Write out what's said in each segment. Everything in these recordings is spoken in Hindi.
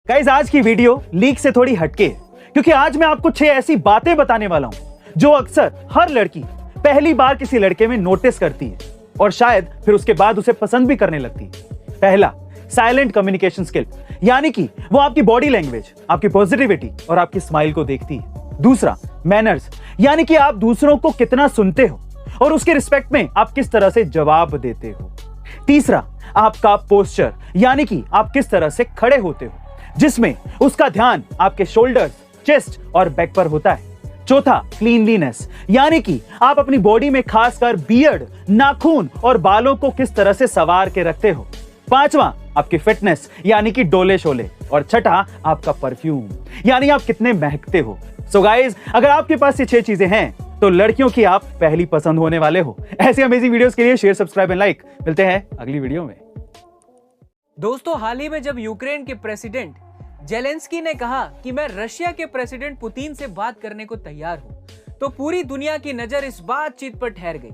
गाइस आज की वीडियो लीक से थोड़ी हटके है क्योंकि आज मैं आपको 6 ऐसी बातें बताने वाला हूं जो अक्सर हर लड़की पहली बार किसी लड़के में नोटिस करती है और शायद फिर उसके बाद उसे पसंद भी करने लगती है। पहला, साइलेंट कम्युनिकेशन स्किल, यानी कि वो आपकी बॉडी लैंग्वेज, आपकी पॉजिटिविटी और आपकी स्माइल को देखती है। दूसरा, मैनर्स, यानी कि आप दूसरों को कितना सुनते हो और उसके रिस्पेक्ट में आप किस तरह से जवाब देते हो। तीसरा, आपका पोस्चर, यानी कि आप किस तरह से खड़े होते हो, जिसमें उसका ध्यान आपके शोल्डर्स, चेस्ट और बैक पर होता है। चौथा, क्लीनलीनेस, यानी कि आप अपनी बॉडी में खासकर बियर्ड, नाखून और बालों को किस तरह से संवार के रखते हो। पांचवा, आपकी फिटनेस, यानी कि डोले शोले। और छठा, आपका परफ्यूम, यानी आप कितने महकते हो। सो गाइस, अगर आपके पास ये 6 चीजें हैं तो लड़कियों की आप पहली पसंद होने वाले हो। ऐसी अमेजिंग वीडियोस के लिए शेयर, सब्सक्राइब एंड लाइक। मिलते हैं अगली वीडियो में। दोस्तों, हाल ही में जब यूक्रेन के प्रेसिडेंट जेलेंस्की ने कहा कि मैं रशिया के प्रेसिडेंट पुतिन से बात करने को तैयार हूं, तो पूरी दुनिया की नजर इस बातचीत पर ठहर गई,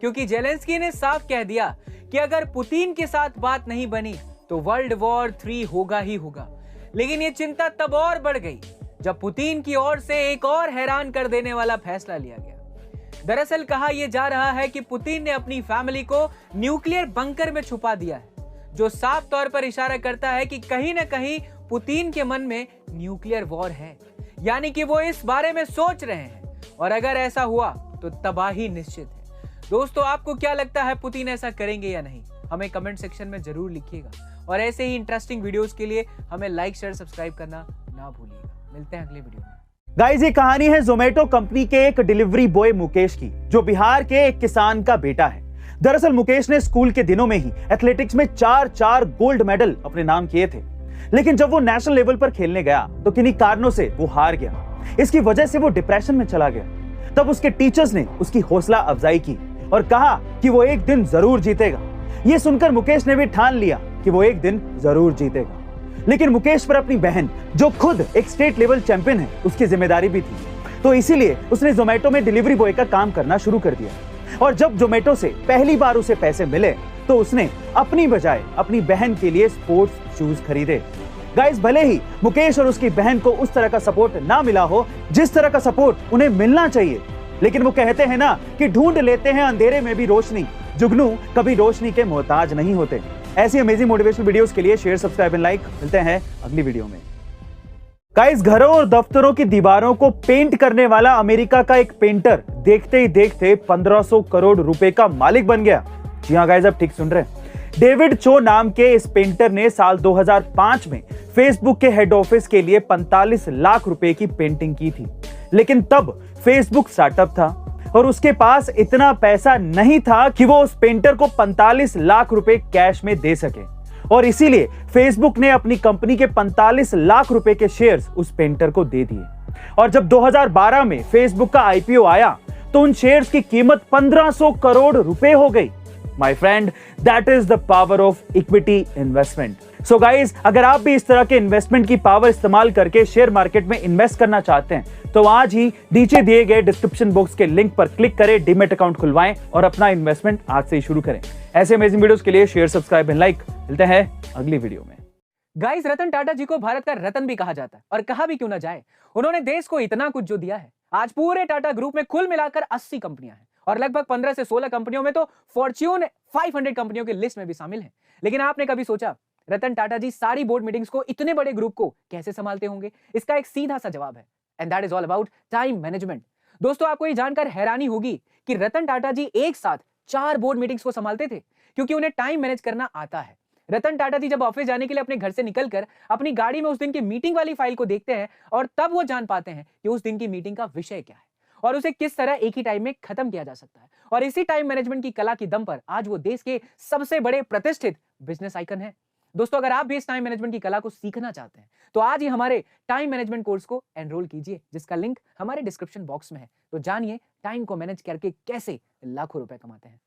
क्योंकि जेलेंस्की ने साफ कह दिया कि अगर पुतिन के साथ बात नहीं बनी तो वर्ल्ड वॉर 3 होगा ही होगा। लेकिन ये चिंता तब और बढ़ गई जब पुतिन की ओर से एक और हैरान कर देने वाला फैसला लिया गया। दरअसल कहा यह जा रहा है कि पुतिन ने अपनी फैमिली को न्यूक्लियर बंकर में छुपा दिया है, जो साफ तौर पर इशारा करता है कि कहीं ना कहीं पुतिन के मन में न्यूक्लियर वॉर है, यानी कि वो इस बारे में सोच रहे हैं और अगर ऐसा हुआ तो तबाही निश्चित है। दोस्तों, आपको क्या लगता है, पुतिन ऐसा करेंगे या नहीं? हमें कमेंट सेक्शन में जरूर लिखिएगा और ऐसे ही इंटरेस्टिंग वीडियोस के लिए हमें लाइक, शेयर, सब्सक्राइब करना ना भूलिएगा। मिलते हैं अगले वीडियो में। गाइस, ये कहानी है जोमेटो कंपनी के एक डिलीवरी बॉय मुकेश की, जो बिहार के एक किसान का बेटा है। दरअसल मुकेश ने स्कूल के दिनों में ही एथलेटिक्स में 4 गोल्ड मेडल अपने नाम किए थे, लेकिन जब वो नेशनल लेवल पर खेलने गया तो किन्हीं कारणों से वो हार गया। इसकी वजह से वो डिप्रेशन में चला गया। तब उसके टीचर्स ने उसकी हौसला अफजाई की और कहा कि वो एक दिन जरूर जीतेगा। ये सुनकर मुकेश ने भी ठान लिया कि वो एक दिन जरूर जीतेगा। लेकिन मुकेश पर अपनी बहन, जो खुद एक स्टेट लेवल चैंपियन है, उसकी जिम्मेदारी भी थी, तो इसीलिए उसने जोमेटो में डिलीवरी बॉय का काम करना शुरू कर दिया। और जब जोमेटो से पहली बार उसे पैसे मिले तो उसने अपनी बजाय अपनी बहन के लिए स्पोर्ट्स शूज खरीदे। गाइस, भले ही मुकेश और उसकी बहन को उस तरह का सपोर्ट ना मिला हो जिस तरह का सपोर्ट उन्हें मिलना चाहिए, लेकिन वो कहते हैं ना कि ढूंढ लेते हैं अंधेरे में भी रोशनी। जुगनू कभी रोशनी के मोहताज नहीं होते। ऐसी अमेजिंग मोटिवेशनल वीडियोस के लिए शेयर, सब्सक्राइब एंड लाइक। मिलते हैं अगली वीडियो में। गाइस, घरों और दफ्तरों की दीवारों को पेंट करने वाला अमेरिका का एक पेंटर देखते ही देखते 1500 करोड़ रुपए का मालिक बन गया। जी हां गाइस, आप ठीक सुन रहे हैं। डेविड चो नाम के इस पेंटर ने साल 2005 में फेसबुक के हेड ऑफिस के लिए 45 लाख रुपए की पेंटिंग की थी। लेकिन तब फेसबुक स्टार्टअप था और उसके पास इतना पैसा नहीं था कि वो उस पेंटर को 45 लाख रुपए कैश में दे सके, और इसीलिए फेसबुक ने अपनी कंपनी के 45 लाख रुपए के शेयर्स उस पेंटर को दे दिए। और जब 2012 में फेसबुक का आईपीओ आया तो उन शेयर्स की कीमत 1500 करोड़ रुपए हो गई। My friend, that is the power of equity investment. So guys, अगर आप भी इस तरह के इन्वेस्टमेंट की पावर इस्तेमाल करके शेयर मार्केट में इन्वेस्ट करना चाहते हैं तो आज ही नीचे दिए गए डिस्क्रिप्शन बॉक्स के लिंक पर क्लिक करें, डीमैट अकाउंट खुलवाएं और अपना इन्वेस्टमेंट आज से ही शुरू करें। ऐसे अमेजिंग वीडियोस के लिए शेयर, सब्सक्राइब एंड लाइक। मिलते हैं अगली वीडियो में। गाइस, रतन टाटा जी को भारत का रतन भी कहा जाता है और कहा भी क्यों ना जाए। उन्होंने देश को इतना कुछ जो दिया है। आज पूरे टाटा ग्रुप में कुल मिलाकर 80 कंपनियां हैं और लगभग 15 से 16 कंपनियों में तो फॉर्च्यून 500 कंपनियों की लिस्ट में भी शामिल है। लेकिन आपने कभी सोचा रतन टाटा जी सारी बोर्ड मीटिंग्स को, इतने बड़े ग्रुप को कैसे संभालते होंगे? इसका एक सीधा सा जवाब है, and that is all about time management. दोस्तों, आपको ये जानकर हैरानी होगी कि रतन टाटा जी एक साथ 4 बोर्ड मीटिंग्स को संभालते थे, क्योंकि उन्हें टाइम मैनेज करना आता है। रतन टाटा जी जब ऑफिस जाने के लिए अपने घर से निकलकर अपनी गाड़ी में उस दिन की मीटिंग वाली फाइल को देखते हैं और तब वो जान पाते हैं कि उस दिन की मीटिंग का विषय क्या है और उसे किस तरह एक ही टाइम में खत्म किया जा सकता है। और इसी टाइम मैनेजमेंट की कला की दम पर आज वो देश के सबसे बड़े प्रतिष्ठित बिजनेस आइकन है। दोस्तों, अगर आप भी इस टाइम मैनेजमेंट की कला को सीखना चाहते हैं तो आज ही हमारे टाइम मैनेजमेंट कोर्स को एनरोल कीजिए, जिसका लिंक हमारे डिस्क्रिप्शन बॉक्स में है। तो जानिए टाइम को मैनेज करके कैसे लाखों रुपए कमाते हैं।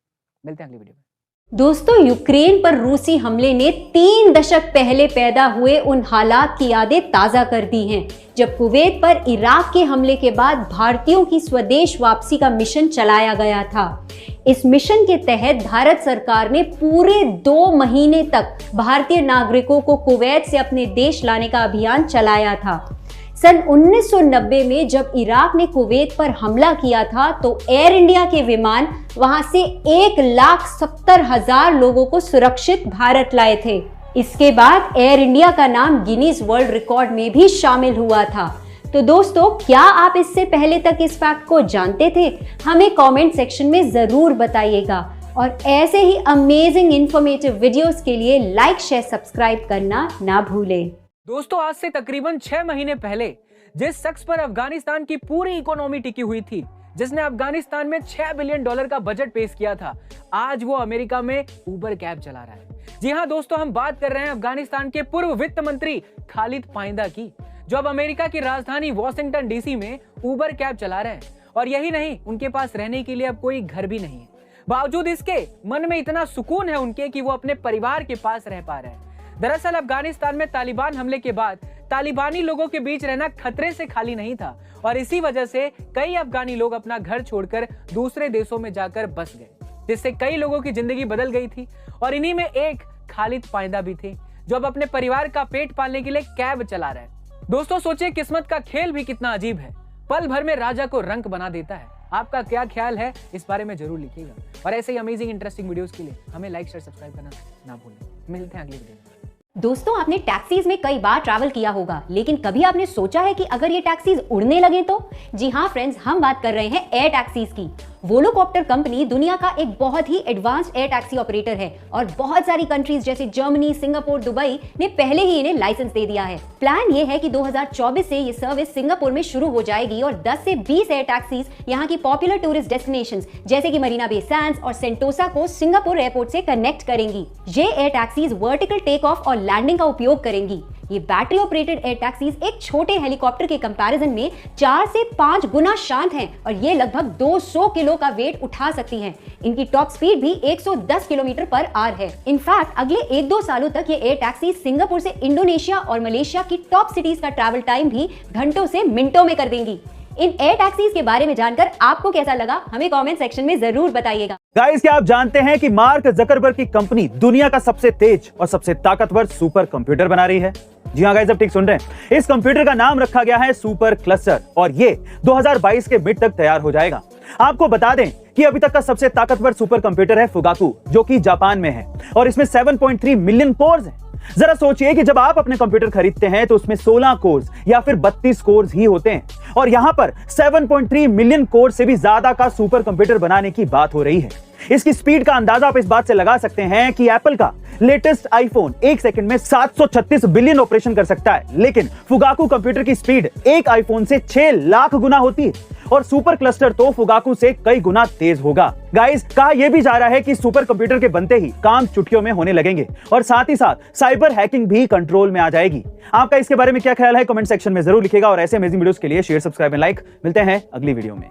मिलते हैं अगली वीडियो में। दोस्तों, यूक्रेन पर रूसी हमले ने 3 दशक पहले पैदा हुए उन हालात की यादें ताज़ा कर दी हैं जब कुवैत पर इराक के हमले के बाद भारतीयों की स्वदेश वापसी का मिशन चलाया गया था। इस मिशन के तहत भारत सरकार ने पूरे 2 महीने तक भारतीय नागरिकों को कुवैत से अपने देश लाने का अभियान चलाया था। सन 1990 में जब इराक ने कुवैत पर हमला किया था तो एयर इंडिया के विमान वहां से 1,70,000 लोगों को सुरक्षित भारत लाए थे। इसके बाद एयर इंडिया का नाम गिनीज वर्ल्ड रिकॉर्ड में भी शामिल हुआ था। तो दोस्तों, क्या आप इससे पहले तक इस फैक्ट को जानते थे? हमें कमेंट सेक्शन में जरूर बताइएगा और ऐसे ही अमेजिंग इंफॉर्मेटिव वीडियोस के लिए लाइक, शेयर, सब्सक्राइब करना ना भूलें। दोस्तों, आज से तकरीबन 6 महीने पहले जिस शख्स पर अफगानिस्तान की पूरी इकोनॉमी टिकी हुई थी, जिसने अफगानिस्तान में $6 बिलियन का बजट पेश किया था, आज वो अमेरिका में उबर कैब चला रहा है। जी हां दोस्तों, हम बात कर रहे हैं अफगानिस्तान के पूर्व वित्त मंत्री खालिद पाइंदा की, जो अब अमेरिका की राजधानी वॉशिंगटन डीसी में उबर कैब चला रहे हैं। और यही नहीं, उनके पास रहने के लिए अब कोई घर भी नहीं है। बावजूद इसके मन में इतना सुकून है उनके कि वो अपने परिवार के पास रह पा रहे हैं। दरअसल अफगानिस्तान में तालिबान हमले के बाद तालिबानी लोगों के बीच रहना खतरे से खाली नहीं था और इसी वजह से कई अफगानी लोग अपना घर छोड़कर दूसरे देशों में जाकर बस गए, जिससे कई लोगों की जिंदगी बदल गई थी। और इन्हीं में एक खालिद पाइंदा भी थे, जो अब अपने परिवार का पेट पालने के लिए कैब चला रहे हैं। दोस्तों, सोचिए किस्मत का खेल भी कितना अजीब है, पल भर में राजा को रंक बना देता है। आपका क्या ख्याल है, इस बारे में जरूर लिखिएगा और ऐसे ही अमेजिंग इंटरेस्टिंग वीडियोस के लिए हमें लाइक, शेयर, सब्सक्राइब करना ना भूलें। मिलते हैं अगली वीडियो में। दोस्तों, आपने टैक्सीज में कई बार ट्रैवल किया होगा, लेकिन कभी आपने सोचा है कि अगर ये टैक्सीज उड़ने लगे तो? जी हाँ फ्रेंड्स, हम बात कर रहे हैं एयर टैक्सीज की। वोलोकॉप्टर कंपनी दुनिया का एक बहुत ही एडवांस्ड एयर टैक्सी ऑपरेटर है और बहुत सारी कंट्रीज जैसे जर्मनी, सिंगापुर, दुबई ने पहले ही इन्हें लाइसेंस दे दिया है। प्लान ये है कि 2024 से ये सर्विस सिंगापुर में शुरू हो जाएगी और 10 से 20 एयर टैक्सीज यहाँ की पॉपुलर टूरिस्ट डेस्टिनेशंस जैसे कि मरीना बे सैंड्स और सेंटोसा को सिंगापुर एयरपोर्ट से कनेक्ट करेंगी। ये air taxis vertical take off और लैंडिंग का उपयोग करेंगी। ये बैटरी ऑपरेटेड एयर टैक्सीज एक छोटे हेलीकॉप्टर के कंपैरिजन में 4 से 5 गुना शांत हैं और ये लगभग 200 किलो का वेट उठा सकती हैं। इनकी टॉप स्पीड भी 110 किलोमीटर पर आवर है। इनफैक्ट अगले 1-2 सालों तक ये एयर टैक्सी सिंगापुर से इंडोनेशिया और मलेशिया की टॉप सिटीज का ट्रैवल टाइम भी घंटों से मिनटों में कर देंगी। इन एयर टैक्सीज के बारे में जानकर आपको कैसा लगा, हमें कमेंट सेक्शन में जरूर बताइएगा। गाइस, क्या आप जानते हैं कि मार्क जकरबर्ग की कंपनी दुनिया का सबसे तेज और सबसे ताकतवर सुपर कंप्यूटर बना रही है? जी हाँ गाइस, अब ठीक सुन रहे हैं। इस कंप्यूटर का नाम रखा गया है सुपर क्लस्टर और ये 2022 के मिड तक तैयार हो जाएगा। आपको बता दें कि अभी तक का सबसे ताकतवर सुपर कंप्यूटर है फुगाकू, जो कि जापान में है और इसमें 7.3 मिलियन कोर्स हैं। जरा सोचिए कि जब आप अपने कंप्यूटर खरीदते हैं तो उसमें 16 कोर्स या फिर 32 कोर्स ही होते हैं और यहां पर 7.3 मिलियन कोर्स से भी ज्यादा का सुपर कंप्यूटर बनाने की बात हो रही है। इसकी स्पीड का अंदाजा आप इस बात से लगा सकते हैं कि एप्पल का लेटेस्ट आईफोन 1 सेकंड में 736 बिलियन ऑपरेशन कर सकता है, लेकिन फुगाकू कंप्यूटर की स्पीड एक आईफोन से 6 लाख गुना होती है और सुपर क्लस्टर तो फुगाकू से कई गुना तेज होगा। गाइस, कहा यह भी जा रहा है कि सुपर कंप्यूटर के बनते ही काम चुटकियों में होने लगेंगे और साथ ही साथ साइबर हैकिंग भी कंट्रोल में आ जाएगी। आपका इसके बारे में क्या ख्याल है, कमेंट सेक्शन में जरूर लिखिएगा और ऐसे अमेजिंग वीडियोस के लिए शेयर, सब्सक्राइब एंड लाइक। मिलते हैं अगली वीडियो में।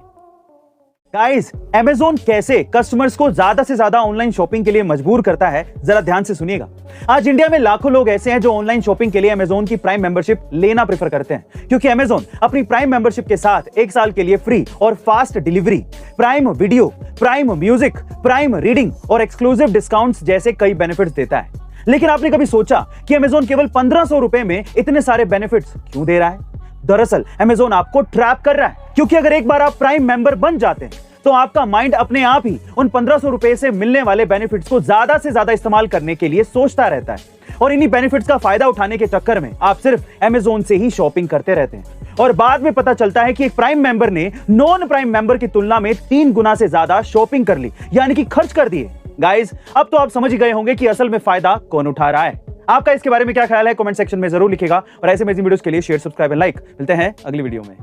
गाइस, Amazon कैसे कस्टमर्स को ज्यादा से ज्यादा ऑनलाइन शॉपिंग के लिए मजबूर करता है, जरा ध्यान से सुनिएगा। आज इंडिया में लाखों लोग ऐसे हैं जो ऑनलाइन शॉपिंग के लिए Amazon की प्राइम मेंबरशिप लेना प्रेफर करते हैं, क्योंकि Amazon अपनी प्राइम मेंबरशिप के साथ 1 साल के लिए फ्री और fast delivery, prime video, prime music, prime reading और एक्सक्लूसिव डिस्काउंट्स जैसे कई बेनिफिट्स देता है। लेकिन आपने कभी सोचा कि Amazon केवल 1500 रुपए में इतने सारे बेनिफिट्स क्यों दे रहा है? दरअसल Amazon आपको ट्रैप कर रहा है, क्योंकि अगर एक बार आप प्राइम मेंबर बन जाते हैं तो आपका माइंड अपने आप ही उन 1500 रुपए से मिलने वाले बेनिफिट्स को ज्यादा से ज्यादा इस्तेमाल करने के लिए सोचता रहता है और इन्हीं बेनिफिट्स का फायदा उठाने के चक्कर में आप सिर्फ Amazon से ही शॉपिंग करते रहते हैं और बाद में पता चलता है कि एक प्राइम मेंबर ने नॉन प्राइम मेंबर की तुलना में 3 गुना से ज्यादा शॉपिंग कर ली, यानी कि खर्च कर दिए। गाइस, अब तो आप समझ ही गए होंगे कि असल में फायदा कौन उठा रहा है। आपका इसके बारे में क्या ख्याल है, कमेंट सेक्शन में जरूर लिखिएगा और ऐसे अमेजिंग वीडियोस के लिए शेयर, सब्सक्राइब एंड लाइक। मिलते हैं अगली वीडियो में।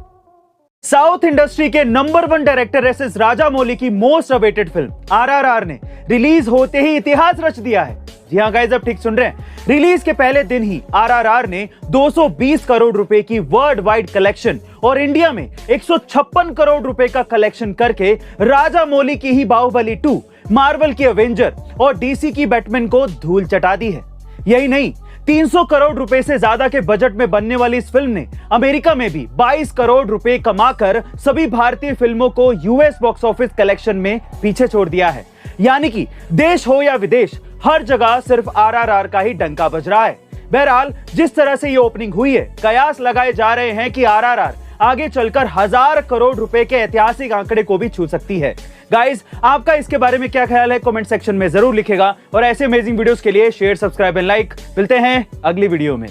साउथ इंडस्ट्री के नंबर 1 डायरेक्टर एस राजामौली की मोस्ट अवेटेड फिल्म RRR ने रिलीज होते ही इतिहास रच दिया है। जी हाँ गाइस, अब ठीक सुन रहे हैं। रिलीज के पहले दिन ही RRR ने 220 करोड़ रुपए की वर्ल्ड वाइड कलेक्शन और इंडिया में 156 करोड़ रुपए का कलेक्शन करके राजामौली की ही बाहुबली 2, मार्वल की एवेंजर और डीसी की बैटमैन को धूल चटा दी है। यही नहीं, 300 करोड़ रुपए से ज्यादा के बजट में बनने वाली इस फिल्म ने अमेरिका में भी 22 करोड़ रुपए कमाकर सभी भारतीय फिल्मों को यूएस बॉक्स ऑफिस कलेक्शन में पीछे छोड़ दिया है। यानी कि देश हो या विदेश, हर जगह सिर्फ आरआरआर का ही डंका बज रहा है। बहरहाल जिस तरह से ये ओपनिंग हुई है, कयास लगाए जा रहे हैं कि आरआरआर आगे चलकर 1000 करोड़ रुपए के ऐतिहासिक आंकड़े को भी छू सकती है। गाइस, आपका इसके बारे में क्या ख्याल है? कमेंट सेक्शन में जरूर लिखेगा और ऐसे अमेजिंग वीडियोस के लिए शेयर, सब्सक्राइब एंड लाइक। मिलते हैं अगली वीडियो में।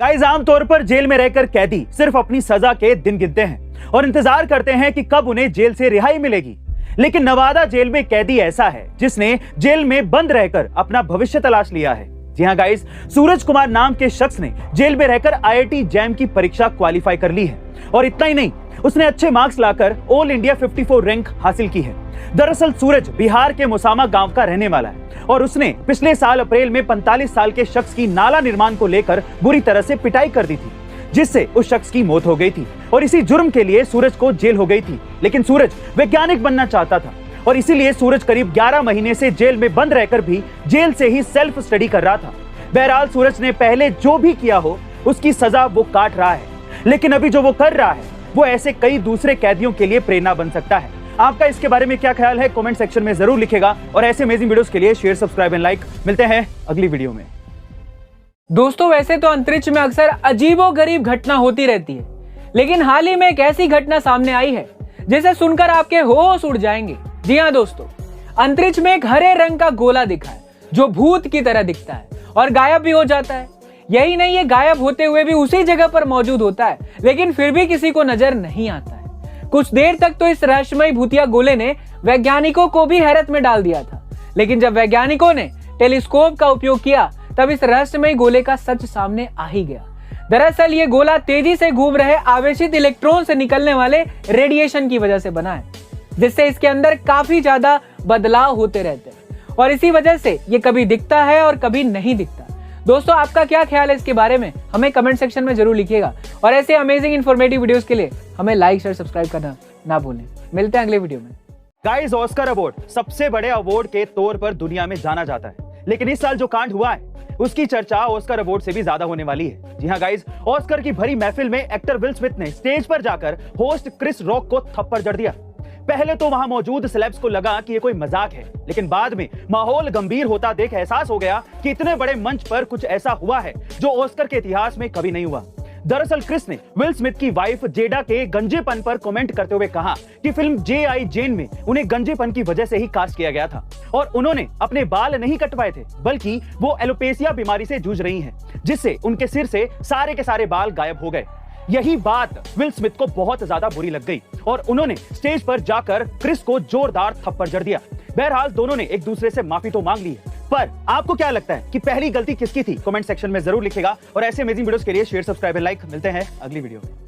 गाइस, आमतौर पर जेल में रहकर कैदी सिर्फ अपनी सजा के दिन गिनते हैं और इंतजार करते हैं कि कब उन्हें जेल से रिहाई मिलेगी। लेकिन नवादा जेल में कैदी ऐसा है जिसने जेल में बंद रहकर अपना भविष्य तलाश लिया है। जी हाँ गाइस, सूरज कुमार नाम के शख्स ने जेल में रहकर आईआईटी जैम की परीक्षा क्वालिफाई कर ली है और इतना ही नहीं, उसने अच्छे मार्क्स लाकर ऑल इंडिया 54 रैंक हासिल की है। दरअसल सूरज बिहार के मोसामा गांव का रहने वाला है और उसने पिछले साल अप्रैल में 45 साल के शख्स की नाला निर्माण को लेकर बुरी तरह से पिटाई कर दी थी, जिससे उस शख्स की मौत हो गई थी और इसी जुर्म के लिए सूरज को जेल हो गई थी। लेकिन सूरज वैज्ञानिक बनना चाहता था और इसीलिए सूरज करीब 11 महीने से जेल में बंद रहकर भी जेल से ही सेल्फ स्टडी कर रहा था। बहरहाल सूरज ने पहले जो भी किया हो उसकी सजा वो काट रहा है, लेकिन अभी जो वो कर रहा है वो ऐसे कई दूसरे कैदियों के लिए प्रेरणा बन सकता है। आपका इसके बारे में क्या ख्याल है? कमेंट सेक्शन में जरूर लिखेगा और ऐसे अमेजिंग वीडियोस के लिए शेयर, सब्सक्राइब एंड लाइक। मिलते हैं अगली वीडियो में। दोस्तों, वैसे तो अंतरिक्ष में अक्सर अजीबोगरीब घटना होती रहती है, लेकिन हाल ही में एक ऐसी घटना सामने आई है जिसे सुनकर आपके होश उड़ जाएंगे। जी हाँ दोस्तों, अंतरिक्ष में एक हरे रंग का गोला दिखा है जो भूत की तरह दिखता है और गायब भी हो जाता है। यही नहीं, ये गायब होते हुए भी उसी जगह पर मौजूद होता है, लेकिन फिर भी किसी को नजर नहीं आता है। कुछ देर तक तो इस रहस्यमय भूतिया गोले ने वैज्ञानिकों को भी हैरत में डाल दिया था, लेकिन जब वैज्ञानिकों ने टेलीस्कोप का उपयोग किया तब इस रहस्यमय गोले का सच सामने आ ही गया। दरअसल ये गोला तेजी से घूम रहे आवेशित इलेक्ट्रॉन से निकलने वाले रेडिएशन की वजह से बना है, जिससे इसके अंदर काफी ज्यादा बदलाव होते रहते हैं और इसी वजह से ये कभी दिखता है और कभी नहीं दिखता। दोस्तों, आपका क्या ख्याल है इसके बारे में? हमें कमेंट सेक्शन में जरूर लिखिएगा और ऐसे अमेजिंग इन्फॉर्मेटिव वीडियोस के लिए हमें लाइक, शेयर, सब्सक्राइब करना ना भूलें। मिलते हैं अगले वीडियो में। गाइस, ऑस्कर अवार्ड सबसे बड़े अवार्ड के तौर पर दुनिया में जाना जाता है, लेकिन इस साल जो कांड हुआ है उसकी चर्चा ऑस्कर अवार्ड से भी ज्यादा होने वाली है। जी हाँ गाइस, ऑस्कर की भरी महफिल में एक्टर विल स्मिथ ने स्टेज पर जाकर होस्ट क्रिस रॉक को थप्पड़ जड़ दिया। पहले तो वहां मौजूद सेलेब्स को लगा कि ये कोई मजाक है, लेकिन बाद में माहौल गंभीर होता देख एहसास हो गया कि इतने बड़े मंच पर कुछ ऐसा हुआ है जो ऑस्कर के इतिहास में कभी नहीं हुआ। दरअसल क्रिस ने विल स्मिथ की वाइफ जेडा के गंजेपन पर कमेंट करते हुए कहा कि फिल्म J.I. जेन में उन्हें गंजेपन की वजह से ही कास्ट किया गया था और उन्होंने अपने बाल नहीं कटवाए थे, बल्कि वो एलोपेसिया बीमारी से जूझ रही हैं, जिससे उनके सिर से सारे के सारे बाल गायब हो गए। यही बात विल स्मिथ को बहुत ज्यादा बुरी लग गई और उन्होंने स्टेज पर जाकर क्रिस को जोरदार थप्पड़ जड़ दिया। बहरहाल दोनों ने एक दूसरे से माफी तो मांग ली है, पर आपको क्या लगता है कि पहली गलती किसकी थी? कमेंट सेक्शन में जरूर लिखेगा और ऐसे अमेजिंग वीडियोस के लिए शेयर, सब्सक्राइब एंड लाइक। मिलते हैं अगली वीडियो में।